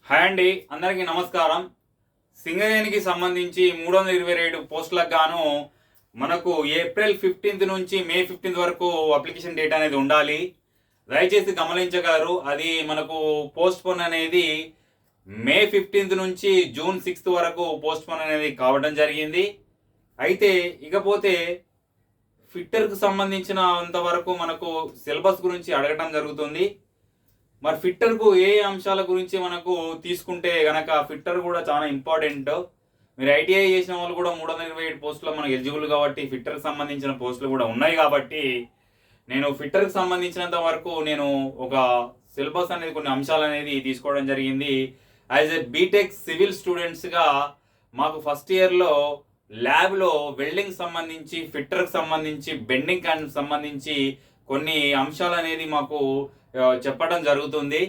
Hi అండి, అందరికీ నమస్కారం. సింగరేణికి సంబంధించి 327 పోస్టులకు గాను మనకు ఏప్రిల్ 15 నుంచి మే 15 వరకు అప్లికేషన్ డేట్ అనేది ఉండాలి. దయచేసి గమనించగలరు. అది మనకు పోస్ట్ పోన్ అనేది మే 15 నుంచి జూన్ 6 వరకు పోస్ట్ పోన్ అనేది కావడం జరిగింది. అయితే ఇకపోతే ఫిట్టర్కు సంబంధించిన అంతవరకు మనకు సిలబస్ గురించి అడగటం జరుగుతుంది. మరి ఫిట్టర్కు ఏ అంశాల గురించి మనకు తీసుకుంటే గనక ఫిట్టర్ కూడా చాలా ఇంపార్టెంట్. మీరు ఐటీఐ చేసిన వాళ్ళు కూడా 327 పోస్టులు మనకు ఎలిజిబుల్ కాబట్టి ఫిట్టర్కి సంబంధించిన పోస్టులు కూడా ఉన్నాయి కాబట్టి నేను ఫిట్టర్కి సంబంధించినంత వరకు నేను ఒక సిలబస్ అనేది కొన్ని అంశాలు అనేది తీసుకోవడం జరిగింది. యాజ్ ఎ బీటెక్ సివిల్ స్టూడెంట్స్గా మాకు ఫస్ట్ ఇయర్లో ల్యాబ్లో వెల్డింగ్ సంబంధించి ఫిట్టర్కి సంబంధించి బెండింగ్ సంబంధించి కొన్ని అంశాలు అనేది మాకు చెప్పడం జరుగుతుంది.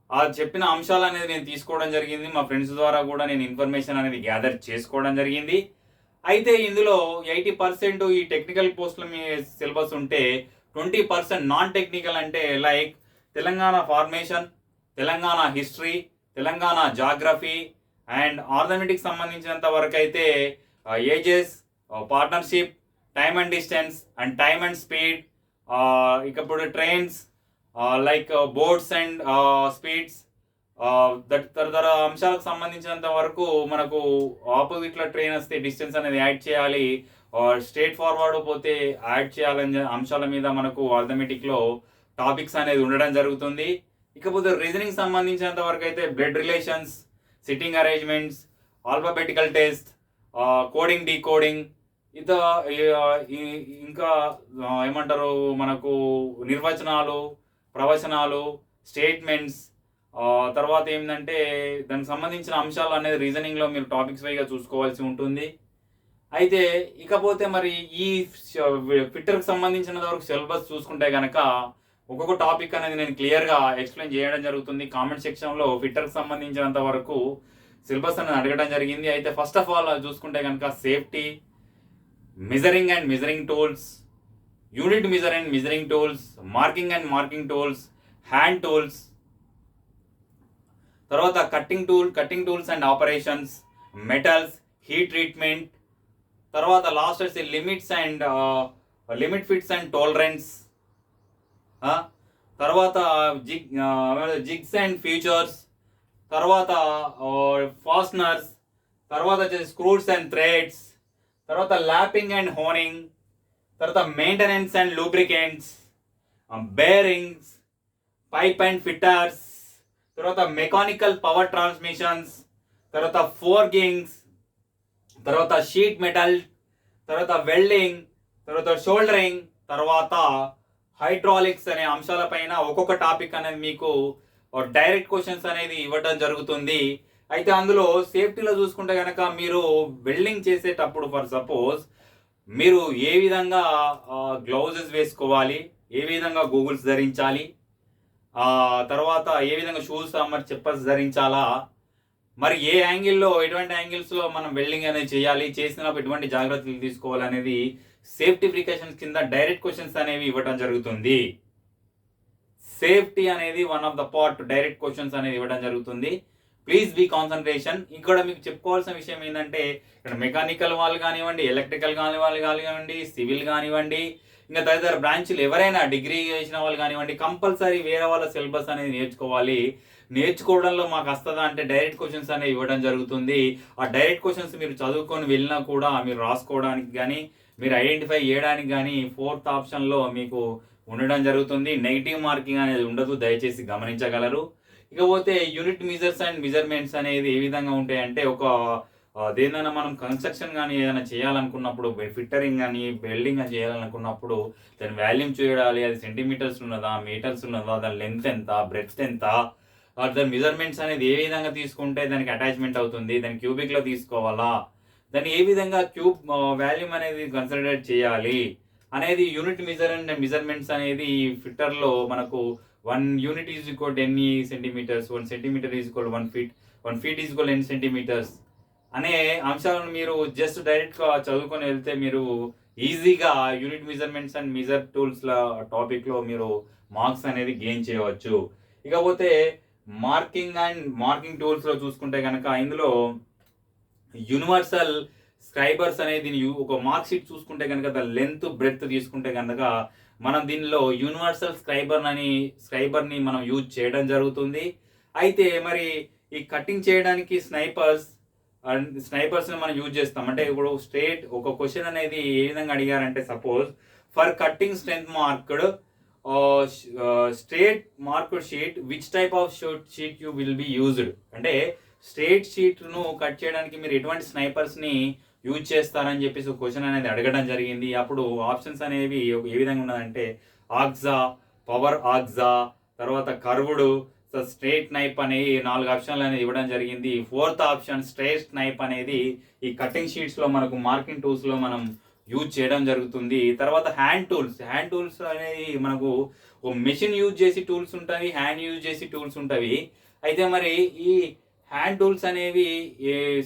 ఆ చెప్పిన అంశాలు అనేది నేను తీసుకోవడం జరిగింది. మా ఫ్రెండ్స్ ద్వారా కూడా నేను ఇన్ఫర్మేషన్ అనేది గ్యాదర్ చేసుకోవడం జరిగింది. అయితే ఇందులో 80% ఈ టెక్నికల్ పోస్టుల మీ సిలబస్ ఉంటే 20% నాన్ టెక్నికల్ అంటే like Telangana formation, Telangana history, Telangana geography and arithmetic సంబంధించినంత వరకు అయితే ages, partnership, time and distance and time and speed, ఇకపోతే trains like boats and speeds, తదితర అంశాలకు సంబంధించినంత వరకు మనకు ఆపోజిట్లో ట్రైన్ వస్తే డిస్టెన్స్ అనేది యాడ్ చేయాలి, స్ట్రేట్ ఫార్వర్డ్ పోతే యాడ్ చేయాలని అంశాల మీద మనకు ఆర్థమెటిక్లో టాపిక్స్ అనేది ఉండడం జరుగుతుంది. ఇకపోతే రీజనింగ్ సంబంధించినంత వరకు అయితే blood relations, sitting arrangements, alphabetical test, coding decoding, ఇంకా ఏమంటారు మనకు నిర్వచనాలు, ప్రవచనాలు, స్టేట్మెంట్స్, తర్వాత ఏంటంటే దానికి సంబంధించిన అంశాలు అనేది రీజనింగ్లో మీరు టాపిక్స్ వైగా చూసుకోవాల్సి ఉంటుంది. అయితే ఇకపోతే మరి ఈ ఫిట్టర్కి సంబంధించినంత వరకు సిలబస్ చూసుకుంటే కనుక ఒక్కొక్క టాపిక్ అనేది నేను క్లియర్గా ఎక్స్ప్లెయిన్ చేయడం జరుగుతుంది. కామెంట్ సెక్షన్లో ఫిట్టర్కి సంబంధించినంత వరకు సిలబస్ అనేది అడగడం జరిగింది. అయితే ఫస్ట్ ఆఫ్ ఆల్ చూసుకుంటే కనుక safety, measuring and measuring tools, unit measure and measuring tools, marking and marking tools, hand tools, తర్వాత cutting tools and operations, metals, heat treatment, తర్వాత లాస్ట్ వచ్చి limits and limit fits and tolerance, తర్వాత jigs and features, తర్వాత fasteners, తర్వాత వచ్చేసి screws and threads, తర్వాత lapping and honing, తర్వాత maintenance and lubricants, bearings, pipe and fitters, తర్వాత mechanical power transmissions, తర్వాత ఫోర్గింగ్స్, తర్వాత షీట్ మెటల్, తర్వాత వెల్డింగ్, తర్వాత షోల్డరింగ్, తర్వాత హైడ్రాలిక్స్ అనే అంశాలపైన ఒక్కొక్క టాపిక్ అనేది మీకు డైరెక్ట్ క్వశ్చన్స్ అనేది ఇవ్వడం జరుగుతుంది. అయితే అందులో సేఫ్టీలో చూసుకుంటే కనుక మీరు వెల్డింగ్ చేసేటప్పుడు ఫర్ సపోజ్ మీరు ఏ విధంగా గ్లౌజెస్ వేసుకోవాలి, ఏ విధంగా గూగుల్స్ ధరించాలి, తర్వాత ఏ విధంగా షూస్ మరి చెప్పల్స్ ధరించాలా, మరి ఏ యాంగిల్లో ఎటువంటి యాంగిల్స్లో మనం వెల్డింగ్ అనేది చేయాలి, చేసినప్పుడు ఎటువంటి జాగ్రత్తలు తీసుకోవాలనేది సేఫ్టీ ప్రికాషన్స్ కింద డైరెక్ట్ క్వశ్చన్స్ అనేవి ఇవ్వడం జరుగుతుంది. సేఫ్టీ అనేది one of the part direct questions అనేది ఇవ్వడం జరుగుతుంది. Please be concentration. ఇక్కడ మీకు చెప్పుకోవాల్సిన విషయం ఏంటంటే ఇక్కడ మెకానికల్ వాళ్ళు కానివ్వండి, ఎలక్ట్రికల్ వాళ్ళు కానివ్వండి, సివిల్ కానివ్వండి, ఇంకా తదితర బ్రాంచ్లు ఎవరైనా డిగ్రీ చేసిన వాళ్ళు కానివ్వండి, కంపల్సరీ వేరే వాళ్ళ సిలబస్ అనేది నేర్చుకోవాలి. నేర్చుకోవడంలో మాకు వస్తుందా అంటే డైరెక్ట్ క్వశ్చన్స్ అనేవి ఇవ్వడం జరుగుతుంది. ఆ డైరెక్ట్ క్వశ్చన్స్ మీరు చదువుకొని వెళ్ళినా కూడా మీరు రాసుకోవడానికి కానీ మీరు ఐడెంటిఫై చేయడానికి కానీ 4th ఆప్షన్లో మీకు ఉండడం జరుగుతుంది. నెగిటివ్ మార్కింగ్ అనేది ఉండదు, దయచేసి గమనించగలరు. ఇకపోతే యూనిట్ మెజర్స్ అండ్ మెజర్మెంట్స్ అనేది ఏ విధంగా ఉంటాయంటే దేనైనా మనం కన్స్ట్రక్షన్ కానీ ఏదైనా చేయాలనుకున్నప్పుడు, ఫిట్టరింగ్ కానీ వెల్డింగ్ కానీ చేయాలనుకున్నప్పుడు దాని వాల్యూమ్ చూడాలి. అది సెంటీమీటర్స్ ఉన్నదా, మీటర్స్ ఉన్నదా, దాని లెంత్ ఎంత, బ్రెడ్త్ ఎంత, దాని మెజర్మెంట్స్ అనేది ఏ విధంగా తీసుకుంటే దానికి అటాచ్మెంట్ అవుతుంది, దాన్ని క్యూబిక్లో తీసుకోవాలా, దాన్ని ఏ విధంగా క్యూబ్ వాల్యూమ్ అనేది కన్సిడర్ చేయాలి అనేది యూనిట్ మెజర్ అండ్ మెజర్మెంట్స్ అనేది ఫిట్టర్లో మనకు 1 యూనిట్ ఈజ్ ఈక్వల్ ఎన్ని centimeters, 1 centimeter is equal 1 feet, 1 feet is equal ఎన్ని సెంటీమీటర్స్ అనే అంశాలను మీరు జస్ట్ డైరెక్ట్గా చదువుకొని వెళ్తే మీరు ఈజీగా యూనిట్ మెజర్మెంట్స్ అండ్ మెజర్ టూల్స్ల టాపిక్లో మీరు మార్క్స్ అనేది గెయిన్ చేయవచ్చు. ఇకపోతే మార్కింగ్ టూల్స్లో చూసుకుంటే కనుక ఇందులో యూనివర్సల్ స్క్రైబర్స్ అనేది దీని ఒక మార్క్ షీట్ చూసుకుంటే కనుక ద లెంత్ బ్రెడ్త్ తీసుకుంటే కనుక మనం దీనిలో యూనివర్సల్ స్క్రైబర్ని మనం యూజ్ చేయడం జరుగుతుంది. అయితే మరి ఈ కటింగ్ చేయడానికి స్నైపర్స్ని మనం యూజ్ చేస్తాం. అంటే ఇప్పుడు ఒక క్వశ్చన్ అనేది ఏ విధంగా అడిగారంటే, suppose for cutting strength marked straight marked sheet which type of sheet you will be used. అంటే స్ట్రేట్ షీట్ను కట్ చేయడానికి మీరు ఎటువంటి స్నైపర్స్ని యూజ్ చేస్తారని చెప్పేసి ఒక క్వశ్చన్ అనేది అడగడం జరిగింది. అప్పుడు ఆప్షన్స్ అనేవి ఏ విధంగా ఉన్నదంటే ఆక్సా, పవర్ ఆక్సా, తర్వాత కర్వ్డ్, స్ట్రేట్ నైప్ అనేవి 4 ఆప్షన్లు అనేది ఇవ్వడం జరిగింది. 4th ఆప్షన్ స్ట్రేట్ నైప్ అనేది ఈ కటింగ్ షీట్స్లో మనకు మార్కింగ్ టూల్స్లో మనం యూజ్ చేయడం జరుగుతుంది. తర్వాత హ్యాండ్ టూల్స్ అనేవి మనకు మెషిన్ యూజ్ చేసి టూల్స్ ఉంటాయి, హ్యాండ్ యూజ్ చేసి టూల్స్ ఉంటాయి. అయితే మరి ఈ హ్యాండ్ టూల్స్ అనేవి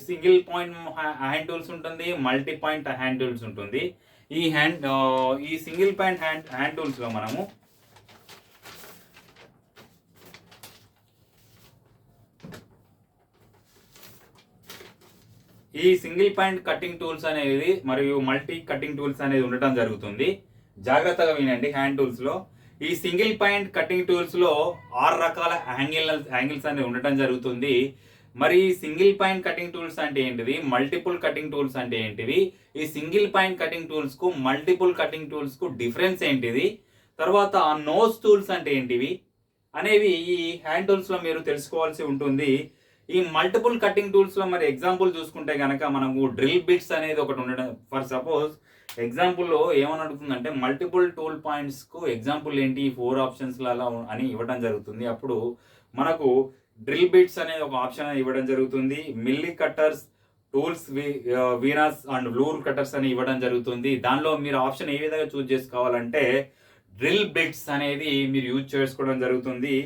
సింగిల్ పాయింట్ హ్యాండ్ టూల్స్ ఉంటుంది, మల్టీ పాయింట్ హ్యాండ్ టూల్స్ ఉంటుంది. ఈ సింగిల్ పాయింట్ హ్యాండ్ టూల్స్లో మనము ఈ సింగిల్ పాయింట్ కటింగ్ టూల్స్ అనేది మరియు మల్టీ కటింగ్ టూల్స్ అనేది ఉండటం జరుగుతుంది. జాగ్రత్తగా వినండి. హ్యాండ్ టూల్స్లో ఈ సింగిల్ పాయింట్ కటింగ్ టూల్స్లో 6 రకాల యాంగిల్స్ అనేవి ఉండటం జరుగుతుంది. మరి సింగిల్ పాయింట్ కటింగ్ టూల్స్ అంటే ఏంటిది, మల్టిపుల్ కటింగ్ టూల్స్ అంటే ఏంటివి, ఈ సింగిల్ పాయింట్ కటింగ్ టూల్స్కు మల్టిపుల్ కటింగ్ టూల్స్కు డిఫరెన్స్ ఏంటిది, తర్వాత నోస్ టూల్స్ అంటే ఏంటివి అనేవి ఈ హ్యాండ్ టూల్స్లో మీరు తెలుసుకోవాల్సి ఉంటుంది. ఈ మల్టిపుల్ కటింగ్ టూల్స్లో మరి ఎగ్జాంపుల్ చూసుకుంటే కనుక మనము డ్రిల్ బిట్స్ అనేది ఒకటి ఉండడం. ఫర్ సపోజ్ ఎగ్జాంపుల్లో ఏమని అడుగుతుందంటే మల్టిపుల్ టూల్ పాయింట్స్కు ఎగ్జాంపుల్ ఏంటి, 4 ఆప్షన్స్లలో అని ఇవ్వడం జరుగుతుంది. అప్పుడు మనకు డ్రిల్ బిట్స్ అనేది ఒక ఆప్షన్ అని ఇవ్వడం జరుగుతుంది. Milli cutters, tools, Venus and లూర్ cutters అని ఇవ్వడం జరుగుతుంది. దానిలో మీరు ఆప్షన్ ఏ విధంగా చూస్ చేసుకోవాలంటే డ్రిల్ బిట్స్ అనేది మీరు యూజ్ చేసుకోవడం జరుగుతుంది.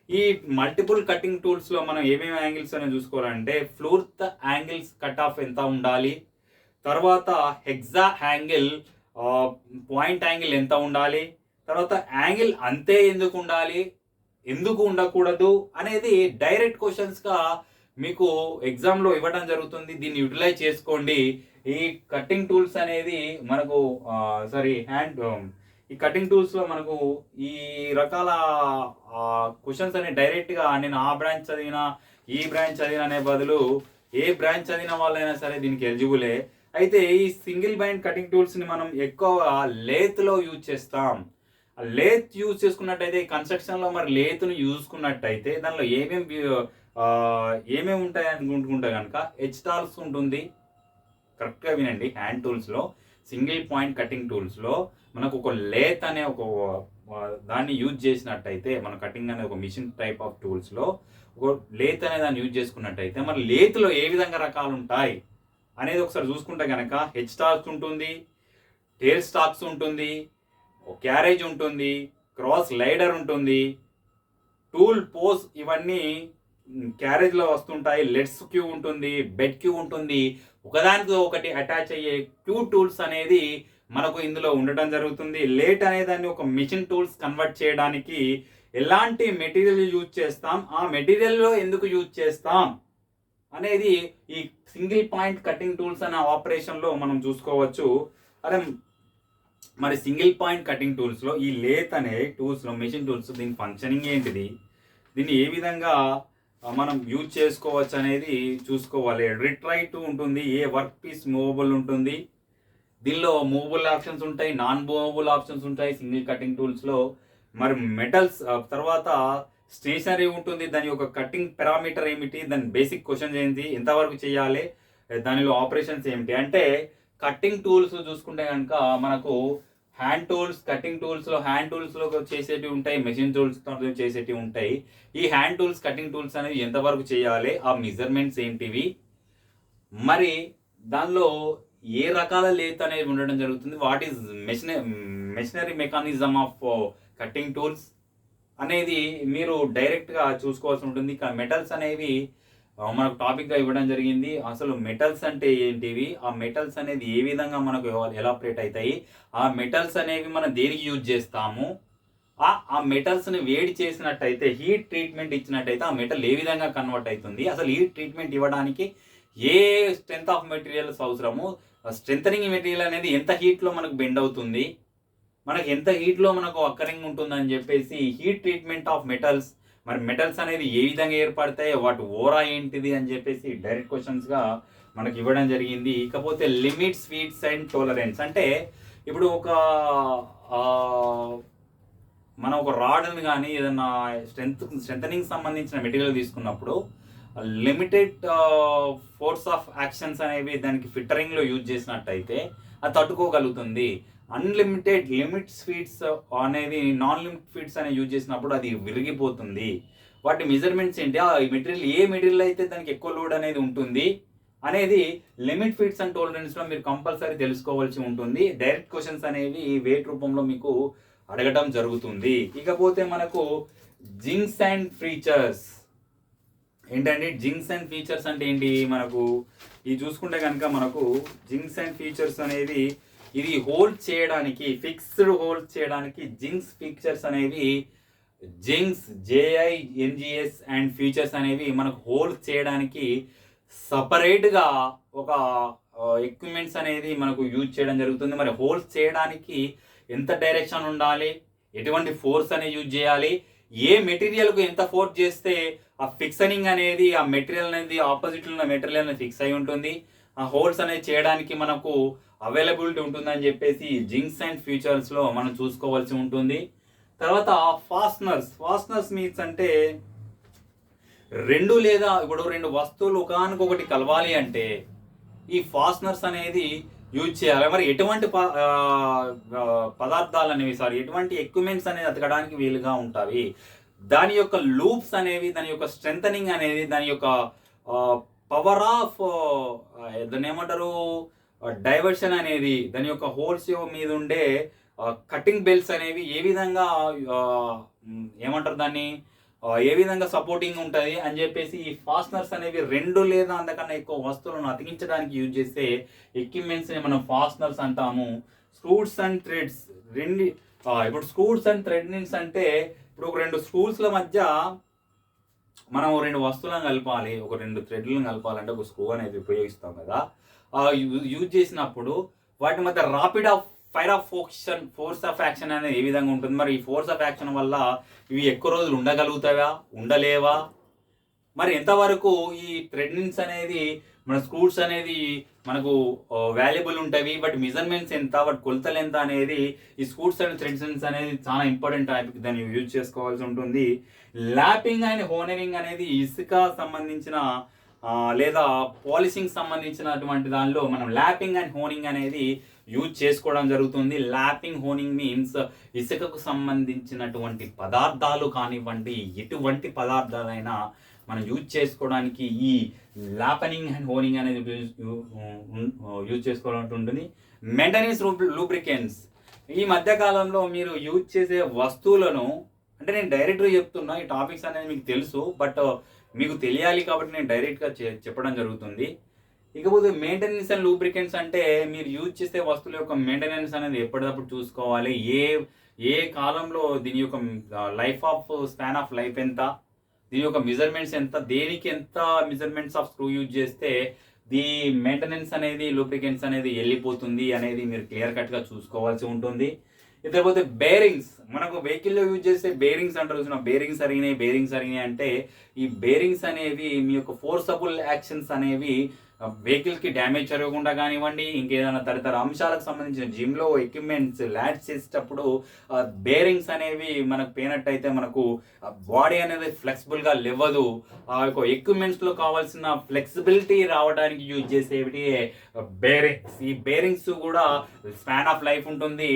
ఈ మల్టిపుల్ కటింగ్ టూల్స్లో మనం ఏమేమి యాంగిల్స్ అనేది చూసుకోవాలంటే ఫ్లూర్త్ యాంగిల్స్ కట్ ఆఫ్ ఎంత ఉండాలి, తర్వాత హెక్సా యాంగిల్ పాయింట్ యాంగిల్ ఎంత ఉండాలి, తర్వాత యాంగిల్ అంతే ఎందుకు ఉండాలి, ఎందుకు ఉండకూడదు అనేది డైరెక్ట్ క్వశ్చన్స్గా మీకు ఎగ్జామ్లో ఇవ్వడం జరుగుతుంది. దీన్ని యూటిలైజ్ చేసుకోండి. ఈ కటింగ్ టూల్స్ అనేది మనకు ఈ కటింగ్ టూల్స్లో మనకు ఈ రకాల క్వశ్చన్స్ అనేవి డైరెక్ట్గా నేను ఆ బ్రాంచ్ చదివినా ఈ బ్రాంచ్ చదివిన అనే బదులు ఏ బ్రాంచ్ చదివిన వాళ్ళైనా సరే దీనికి ఎలిజిబులే. అయితే ఈ సింగిల్ పాయింట్ కటింగ్ టూల్స్ని మనం ఎక్కువగా లేత్లో యూజ్ చేస్తాం. లేత్ యూజ్ చేసుకున్నట్టయితే కన్స్ట్రక్షన్లో మరి లేత్ను చూసుకున్నట్టయితే దానిలో ఏమేమి ఉంటాయి అనుకుంటే కనుక హెచ్టాల్స్ ఉంటుంది. కరెక్ట్గా వినండి. హ్యాండ్ టూల్స్లో సింగిల్ పాయింట్ కటింగ్ టూల్స్లో మనకు ఒక లేత్ అనే ఒక దాన్ని యూజ్ చేసినట్టయితే మన కటింగ్ అనే ఒక మిషన్ టైప్ ఆఫ్ టూల్స్లో ఒక లేత్ అనే దాన్ని యూజ్ చేసుకున్నట్టయితే మరి లేత్లో ఏ విధంగా రకాలు ఉంటాయి అనేది ఒకసారి చూసుకుంటే కనుక హెచ్ స్టాక్స్ ఉంటుంది, టేల్ స్టాక్స్ ఉంటుంది, క్యారేజ్ ఉంటుంది, క్రాస్ లైడర్ ఉంటుంది, టూల్ పోస్ ఇవన్నీ క్యారేజ్లో వస్తుంటాయి, లెట్స్ క్యూ ఉంటుంది, బెడ్ క్యూ ఉంటుంది. ఒకదానితో ఒకటి అటాచ్ అయ్యే క్యూ టూల్స్ అనేది మనకు ఇందులో ఉండటం జరుగుతుంది. లేట్ అనే దాన్ని ఒక మిషన్ టూల్స్ కన్వర్ట్ చేయడానికి ఎలాంటి మెటీరియల్ యూజ్ చేస్తాం, ఆ మెటీరియల్లో ఎందుకు యూజ్ చేస్తాం అనేది ఈ సింగిల్ పాయింట్ కటింగ్ టూల్స్ అనే ఆపరేషన్లో మనం చూసుకోవచ్చు. అదే మరి సింగిల్ పాయింట్ కటింగ్ టూల్స్లో ఈ లేత్ అనే టూల్స్లో మెషిన్ టూల్స్ దీని ఫంక్షనింగ్ ఏంటిది, దీన్ని ఏ విధంగా మనం యూజ్ చేసుకోవచ్చు అనేది చూసుకోవాలి. రిట్రైట్ ఉంటుంది, ఏ వర్క్ పీస్ మూవబుల్ ఉంటుంది, దీనిలో మూవబుల్ ఆప్షన్స్ ఉంటాయి, నాన్ మూవబుల్ ఆప్షన్స్ ఉంటాయి సింగిల్ కటింగ్ టూల్స్లో. మరి మెటల్స్ తర్వాత స్టేషనరీ ఉంటుంది, దాని యొక్క కటింగ్ పారామీటర్ ఏమిటి, దాని బేసిక్ క్వశ్చన్స్ ఏంటి, ఎంతవరకు చేయాలి, దానిలో ఆపరేషన్స్ ఏమిటి. అంటే కటింగ్ టూల్స్ చూసుకుంటే కనుక మనకు హ్యాండ్ టూల్స్, కటింగ్ టూల్స్లో హ్యాండ్ టూల్స్లో చేసేటివి ఉంటాయి, మెషిన్ టూల్స్తో చేసేటివి ఉంటాయి. ఈ హ్యాండ్ టూల్స్, కటింగ్ టూల్స్ అనేవి ఎంతవరకు చేయాలి, ఆ మెజర్మెంట్స్ ఏంటివి, మరి దానిలో ఏ రకాల లేత్ అనేది ఉండడం జరుగుతుంది, what is machinery mechanism of cutting tools అనేది మీరు డైరెక్ట్గా చూసుకోవాల్సి ఉంటుంది. ఇక మెటల్స్ అనేవి మనకు టాపిక్గా ఇవ్వడం జరిగింది. అసలు మెటల్స్ అంటే ఏంటివి, ఆ మెటల్స్ అనేది ఏ విధంగా మనకు ఎలాపరేట్ అవుతాయి, ఆ మెటల్స్ అనేవి మనం దేనికి యూజ్ చేస్తాము ఆ మెటల్స్ని వేడి చేసినట్టయితే, హీట్ ట్రీట్మెంట్ ఇచ్చినట్టయితే ఆ మెటల్ ఏ విధంగా కన్వర్ట్ అవుతుంది, అసలు హీట్ ట్రీట్మెంట్ ఇవ్వడానికి ఏ స్ట్రెంత్ ఆఫ్ మెటీరియల్స్ అవసరము, స్ట్రెంథనింగ్ మెటీరియల్ అనేది ఎంత హీట్లో మనకు బెండ్ అవుతుంది, మనకు ఎంత హీట్లో మనకు అక్కరింగ్ ఉంటుందని చెప్పేసి హీట్ ట్రీట్మెంట్ ఆఫ్ మెటల్స్, మరి మెటల్స్ అనేది ఏ విధంగా ఏర్పడతాయి, వాటి ఓరా ఏంటిది అని చెప్పేసి డైరెక్ట్ క్వశ్చన్స్గా మనకి ఇవ్వడం జరిగింది. ఇకపోతే లిమిట్స్, ఫీట్స్ అండ్ టోలరెన్స్ అంటే ఇప్పుడు మనం ఒక రాడ్ని కానీ ఏదన్నా స్ట్రెంథనింగ్ సంబంధించిన మెటీరియల్ తీసుకున్నప్పుడు లిమిటెడ్ ఫోర్స్ ఆఫ్ యాక్షన్స్ అనేవి దానికి ఫిట్టరింగ్లో యూజ్ చేసినట్టయితే అది తట్టుకోగలుగుతుంది. అన్లిమిటెడ్ లిమిట్స్ ఫీట్స్ అనేది నాన్ లిమిట్ ఫీట్స్ అనేవి యూజ్ చేసినప్పుడు అది విరిగిపోతుంది. వాటి మెజర్మెంట్స్ ఏంటి, ఆ మెటీరియల్ ఏ మెటీరియల్ అయితే దానికి ఎక్కువ లోడ్ అనేది ఉంటుంది అనేది లిమిట్ ఫీట్స్ అండ్ టోలరెన్స్లో మీరు కంపల్సరీ తెలుసుకోవాల్సి ఉంటుంది. డైరెక్ట్ క్వశ్చన్స్ అనేవి వెయిట్ రూపంలో మీకు అడగడం జరుగుతుంది. ఇకపోతే మనకు జింక్స్ అండ్ ఫీచర్స్ ఏంటంటే, జింక్స్ అండ్ ఫీచర్స్ అంటే ఏంటి, మనకు ఇది చూసుకుంటే కనుక మనకు జింక్స్ అండ్ ఫీచర్స్ అనేది ఇది హోల్డ్ చేయడానికి, ఫిక్స్డ్ హోల్డ్ చేయడానికి జింక్స్ ఫీచర్స్ అనేవి, జింక్స్ JINGS అండ్ ఫీచర్స్ అనేవి మనకు హోల్డ్ చేయడానికి సపరేట్గా ఒక ఎక్విప్మెంట్స్ అనేది మనకు యూజ్ చేయడం జరుగుతుంది. మరి హోల్డ్ చేయడానికి ఎంత డైరెక్షన్ ఉండాలి, ఎటువంటి ఫోర్స్ అనేది యూజ్ చేయాలి, ఏ మెటీరియల్కు ఎంత ఫోర్స్ చేస్తే ఆ ఫిక్సనింగ్ అనేది ఆ మెటీరియల్ అనేది ఆపోజిట్లో ఉన్న మెటీరియల్ అనేది ఫిక్స్ అయి ఉంటుంది, ఆ హోల్స్ అనేది చేయడానికి మనకు అవైలబిలిటీ ఉంటుందని చెప్పేసి జింక్స్ అండ్ ఫీచర్స్లో మనం చూసుకోవాల్సి ఉంటుంది. తర్వాత ఫాస్ట్నర్స్ మీన్స్ అంటే రెండు లేదా ఇప్పుడు రెండు వస్తువులు ఒకదానికొకటి కలవాలి అంటే ఈ ఫాస్ట్నర్స్ అనేది యూజ్ చేయాలి. మరి ఎటువంటి పదార్థాలు అనేవి ఎటువంటి ఎక్విప్మెంట్స్ అనేది అతకడానికి వీలుగా ఉంటాయి, దాని యొక్క లూప్స్ అనేవి, దాని యొక్క స్ట్రెంథనింగ్ అనేది, దాని యొక్క పవర్ ఆఫ్ దాన్ని ఏమంటారు డైవర్షన్ అనేది, దాని యొక్క హోల్స్ మీద ఉండే కటింగ్ బెల్ట్స్ అనేవి ఏ విధంగా ఏమంటారు దాన్ని ఏ విధంగా సపోర్టింగ్ ఉంటుంది అని చెప్పేసి ఈ ఫాస్ట్నర్స్ అనేవి రెండు లేదా అంతకన్నా ఎక్కువ వస్తువులను అతికించడానికి యూజ్ చేసే ఎక్విప్మెంట్స్ని మనం ఫాస్ట్నర్స్ అంటాము. స్క్రూస్ అండ్ థ్రెడ్స్ ఇప్పుడు స్క్రూస్ అండ్ థ్రెడ్స్ అంటే ఇప్పుడు ఒక రెండు స్క్రూస్ల మధ్య మనం రెండు వస్తువులను కలపాలి, ఒక రెండు థ్రెడ్లను కలపాలంటే ఒక స్క్రూ అనేది ఉపయోగిస్తాం కదా, యూజ్ చేసినప్పుడు వాటి మధ్య rapid of force of action అనేది ఏ విధంగా ఉంటుంది, మరి ఈ ఫోర్స్ ఆఫ్ యాక్షన్ వల్ల ఇవి ఎక్కువ రోజులు ఉండగలుగుతావా, ఉండలేవా, మరి ఎంతవరకు ఈ థ్రెడ్నింగ్స్ అనేది మన స్క్రూస్ అనేది మనకు వాల్యుబుల్ ఉంటాయి, బట్ మెజర్మెంట్స్ ఎంత, బట్ కొలతలు ఎంత అనేది ఈ స్క్రూస్ అండ్ థ్రెడ్స్ అనేది చాలా ఇంపార్టెంట్ టాపిక్, దాన్ని యూజ్ చేసుకోవాల్సి ఉంటుంది. ల్యాపింగ్ అండ్ హోనరింగ్ అనేది ఇసుక సంబంధించిన లేదా పాలిషింగ్ సంబంధించినటువంటి దానిలో మనం ల్యాపింగ్ అండ్ హోనింగ్ అనేది యూజ్ చేసుకోవడం జరుగుతుంది. ల్యాపింగ్ హోనింగ్ మీన్స్ ఇసుకకు సంబంధించినటువంటి పదార్థాలు కానివ్వండి, ఎటువంటి పదార్థాలైనా మనం యూజ్ చేసుకోవడానికి ఈ ల్యాపనింగ్ అండ్ హోనింగ్ అనేది యూజ్ చేసుకోవడం ఉంటుంది. మెయింటెనెన్స్ లూబ్రికెంట్స్ ఈ మధ్యకాలంలో మీరు యూజ్ చేసే వస్తువులను, అంటే నేను డైరెక్ట్గా చెప్తున్నా, ఈ టాపిక్స్ అనేది మీకు తెలుసు, బట్ మీకు తెలియాలి కాబట్టి నేను డైరెక్ట్గా చెప్పడం జరుగుతుంది. ఇకపోతే మెయింటెనెన్స్ అండ్ లూబ్రికెంట్స్ అంటే మీరు యూజ్ చేసే వస్తువుల యొక్క మెయింటెనెన్స్ అనేది ఎప్పటికప్పుడు చూసుకోవాలి. ఏ కాలంలో దీని యొక్క స్పాన్ ఆఫ్ లైఫ్ ఎంత, దీని యొక్క మెజర్మెంట్స్ ఎంత, దేనికి ఎంత మెజర్మెంట్స్ ఆఫ్ స్క్రూ యూజ్ చేస్తే ది మెయింటెనెన్స్ అనేది లూబ్రికెంట్స్ అనేది వెళ్ళిపోతుంది అనేది మీరు క్లియర్ కట్గా చూసుకోవాల్సి ఉంటుంది. ఇకపోతే బేరింగ్స్, మనకు వెహికల్లో యూజ్ చేసే బేరింగ్స్ అంటారు, బేరింగ్స్ అరిగినాయి అంటే ఈ బేరింగ్స్ అనేవి మీ యొక్క ఫోర్సబుల్ యాక్షన్స్ అనేవి వెహికల్కి డ్యామేజ్ జరగకుండా కానివ్వండి, ఇంకేదైనా తదితర అంశాలకు సంబంధించిన జిమ్లో ఎక్విప్మెంట్స్ ల్యాడ్ చేసేటప్పుడు బేరింగ్స్ అనేవి మనకు పోయినట్టయితే మనకు బాడీ అనేది ఫ్లెక్సిబుల్గా లేవదు. ఆ యొక్క ఎక్విప్మెంట్స్లో కావాల్సిన ఫ్లెక్సిబిలిటీ రావడానికి యూజ్ చేసేవి బేరింగ్స్. ఈ బేరింగ్స్ కూడా స్పాన్ ఆఫ్ లైఫ్ ఉంటుంది.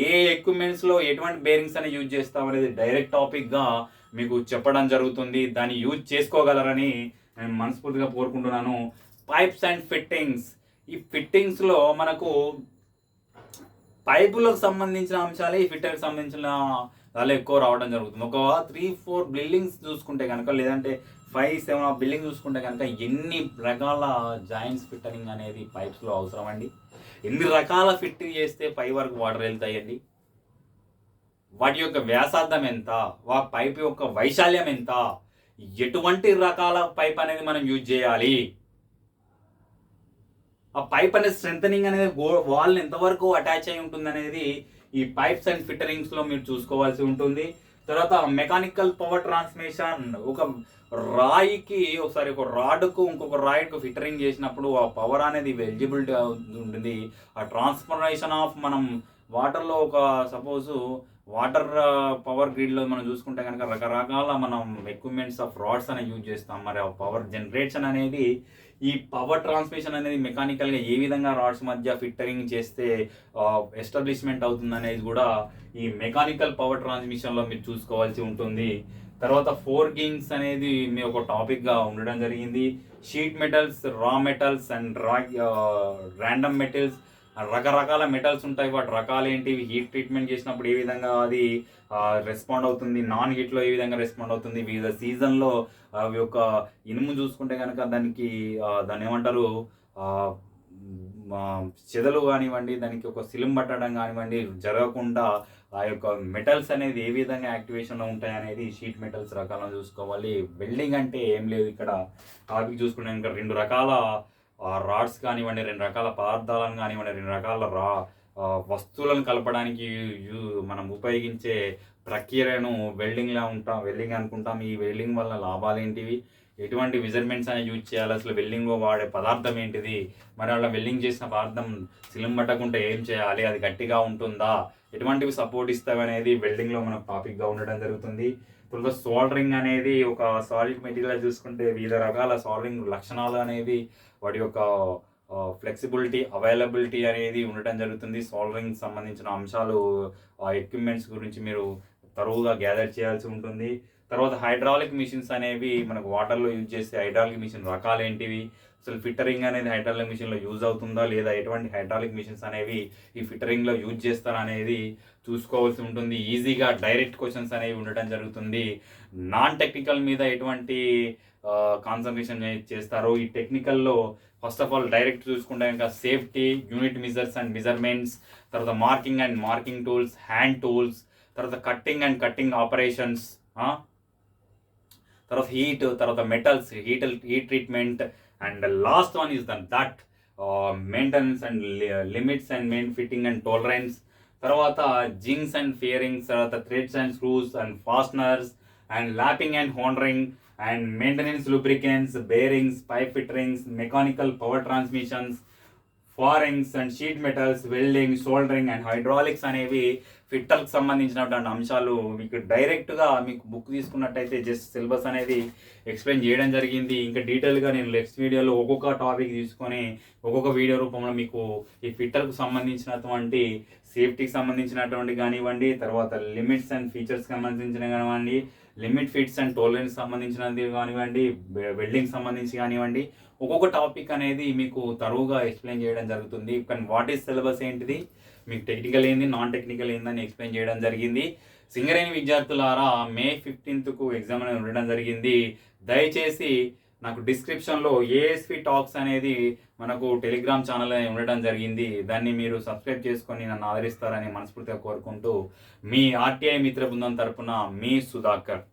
ఏ ఎక్విప్మెంట్స్లో ఎటువంటి బేరింగ్స్ అనేది యూజ్ చేస్తాం అనేది డైరెక్ట్ టాపిక్గా మీకు చెప్పడం జరుగుతుంది. దాన్ని యూజ్ చేసుకోగలరని నేను మనస్ఫూర్తిగా కోరుకుంటున్నాను. పైప్స్ అండ్ ఫిట్టింగ్స్, ఈ ఫిట్టింగ్స్లో మనకు పైపులకు సంబంధించిన అంశాలే ఈ ఫిట్టర్కి సంబంధించిన చాలా ఎక్కువ రావడం జరుగుతుంది. ఒక 3-4 బిల్డింగ్స్ చూసుకుంటే కనుక, లేదంటే 5-7 బిల్డింగ్ చూసుకుంటే కనుక ఎన్ని రకాల జాయింట్స్ ఫిట్టరింగ్ అనేది పైప్స్లో అవసరం అండి. ఎన్ని రకాల ఫిట్టింగ్ చేస్తే పై వరకు వాటర్ వెళ్తాయండి. వాటి యొక్క వ్యాసార్థం ఎంత, పైప్ యొక్క వైశాల్యం ఎంత, ఎటువంటి రకాల పైప్ అనేది మనం యూజ్ చేయాలి, ఆ పైప్ అనేది స్ట్రెంథనింగ్ అనేది వాల్ ఎంతవరకు అటాచ్ అయి ఉంటుంది అనేది ఈ పైప్స్ అండ్ ఫిట్టరింగ్స్లో మీరు చూసుకోవాల్సి ఉంటుంది. తర్వాత మెకానికల్ పవర్ ట్రాన్స్మిషన్, ఒక రాయికి ఒకసారి ఒక రాడ్కు ఇంకొక రాయికి ఫిట్టరింగ్ చేసినప్పుడు ఆ పవర్ అనేది ఎలిజిబిలిటీ ఉంటుంది. ఆ ట్రాన్స్ఫర్మేషన్ ఆఫ్ మనం వాటర్లో ఒక సపోజు వాటర్ పవర్ గ్రిడ్లో మనం చూసుకుంటే కనుక రకరకాల మనం ఎక్విప్మెంట్స్ ఆఫ్ రాడ్స్ అనేవి యూజ్ చేస్తాం. మరి ఆ పవర్ జనరేషన్ అనేది, ఈ పవర్ ట్రాన్స్మిషన్ అనేది మెకానికల్గా ఏ విధంగా రాడ్స్ మధ్య ఫిట్టరింగ్ చేస్తే ఎస్టాబ్లిష్మెంట్ అవుతుంది అనేది కూడా ఈ మెకానికల్ పవర్ ట్రాన్స్మిషన్లో మీరు చూసుకోవాల్సి ఉంటుంది. తర్వాత ఫోర్గింగ్స్ అనేది మీ ఒక టాపిక్గా ఉండడం జరిగింది. షీట్ మెటల్స్, రా మెటల్స్ అండ్ ర్యాండమ్ మెటల్స్, రకరకాల మెటల్స్ ఉంటాయి, వాటి రకాలు ఏంటి, హీట్ ట్రీట్మెంట్ చేసినప్పుడు ఏ విధంగా అది రెస్పాండ్ అవుతుంది, నాన్ హీట్లో ఏ విధంగా రెస్పాండ్ అవుతుంది, వివిధ సీజన్లో అవి యొక్క ఇనుము చూసుకుంటే కనుక దాన్ని ఏమంటారు చెదలు కానివ్వండి, దానికి ఒక సిలుం పట్టడం కానివ్వండి జరగకుండా ఆ యొక్క మెటల్స్ అనేది ఏ విధంగా యాక్టివేషన్లో ఉంటాయి అనేది షీట్ మెటల్స్ రకాలను చూసుకోవాలి. వెల్డింగ్ అంటే ఏం లేదు, ఇక్కడ టాపిక్ చూసుకుంటే కనుక 2 రకాల రాడ్స్ కానివ్వండి, 2 రకాల పదార్థాలను కానివ్వండి, 2 రకాల వస్తువులను కలపడానికి మనం ఉపయోగించే ప్రక్రియను వెల్డింగ్ అనుకుంటాం. ఈ వెల్డింగ్ వల్ల లాభాలు ఏంటివి, ఎటువంటి మెజర్మెంట్స్ అనేవి యూజ్ చేయాలి, అసలు వెల్డింగ్లో వాడే పదార్థం ఏంటిది, మరి అలా వెల్డింగ్ చేసిన పదార్థం సిలిం పట్టకుంటే ఏం చేయాలి, అది గట్టిగా ఉంటుందా, ఎటువంటివి సపోర్ట్ ఇస్తాయి అనేది వెల్డింగ్లో మనకు టాపిక్గా ఉండడం జరుగుతుంది. తర్వాత సోల్డరింగ్ అనేది ఒక సాలిడ్ మెటీరియల్ చూసుకుంటే వివిధ రకాల సోల్డరింగ్ లక్షణాలు అనేవి, వాటి యొక్క ఫ్లెక్సిబిలిటీ, అవైలబిలిటీ అనేది ఉండటం జరుగుతుంది. సోల్డరింగ్ సంబంధించిన అంశాలు, ఎక్విప్మెంట్స్ గురించి మీరు తరువుగా గ్యాదర్ చేయాల్సి ఉంటుంది. తర్వాత హైడ్రాలిక్ మిషన్స్ అనేవి మనకు వాటర్లో యూజ్ చేసే హైడ్రాలిక్ మిషన్ రకాలు ఏంటివి, అసలు ఫిట్టరింగ్ అనేది హైడ్రాలిక్ మిషన్లో యూజ్ అవుతుందా లేదా, ఎటువంటి హైడ్రాలిక్ మిషన్స్ అనేవి ఈ ఫిట్టరింగ్లో యూజ్ చేస్తారా అనేది చూసుకోవాల్సి ఉంటుంది. ఈజీగా డైరెక్ట్ క్వశ్చన్స్ అనేవి ఉండటం జరుగుతుంది. నాన్ టెక్నికల్ మీద ఎటువంటి కాన్సన్ట్రేషన్ చేస్తారు, ఈ టెక్నికల్లో ఫస్ట్ ఆఫ్ ఆల్ డైరెక్ట్ చూసుకుంటే ఇంకా safety, unit measures and measurements, తర్వాత marking and marking tools, hand tools, తర్వాత కట్టింగ్ అండ్ కట్టింగ్ ఆపరేషన్స్, తర్వాత హీట్, తర్వాత metals, heat treatment, and last one is that maintenance and limits and main fitting and tolerance, తర్వాత jigs and fearings, తర్వాత threads and screws and fasteners and lapping and హోండరింగ్ and maintenance, lubricants, bearings, pipe fittings, mechanical power transmissions, pharynx and sheet metals, welding, soldering and hydraulics అనేవి ఫిట్టర్కి సంబంధించినటువంటి అంశాలు. మీకు డైరెక్ట్గా మీకు book తీసుకున్నట్టయితే జస్ట్ సిలబస్ అనేది ఎక్స్ప్లెయిన్ చేయడం జరిగింది. ఇంకా డీటెయిల్గా నేను నెక్స్ట్ వీడియోలో ఒక్కొక్క టాపిక్ తీసుకొని ఒక్కొక్క వీడియో రూపంలో మీకు ఈ ఫిట్టర్కు సంబంధించినటువంటి సేఫ్టీకి సంబంధించినటువంటి కానివ్వండి, తర్వాత లిమిట్స్ అండ్ ఫీచర్స్కి సంబంధించిన కానివ్వండి, లిమిట్ ఫిట్స్ అండ్ టోలరెన్స్ సంబంధించినది కానివ్వండి, వెల్డింగ్ సంబంధించి కానివ్వండి, ఒక్కొక్క టాపిక్ అనేది మీకు తరువుగా ఎక్స్ప్లెయిన్ చేయడం జరుగుతుంది. కానీ వాట్ ఈస్ సిలబస్ ఏంటిది, మీకు టెక్నికల్ ఏంది, నాన్ టెక్నికల్ ఏందని ఎక్స్ప్లెయిన్ చేయడం జరిగింది. సింగరేణి విద్యార్థులారా మే 15కు ఎగ్జామ్ అనేది ఉండడం జరిగింది. దయచేసి నాకు డిస్క్రిప్షన్లో ఏఎస్పి టాక్స్ అనేది మనకు టెలిగ్రామ్ ఛానల్ అనేది ఉండడం జరిగింది. దాన్ని మీరు సబ్స్క్రైబ్ చేసుకొని నన్ను ఆదరిస్తారని మనస్ఫూర్తిగా కోరుకుంటూ మీ ఆర్టీఐ మిత్ర బృందం తరపున మీ సుధాకర్.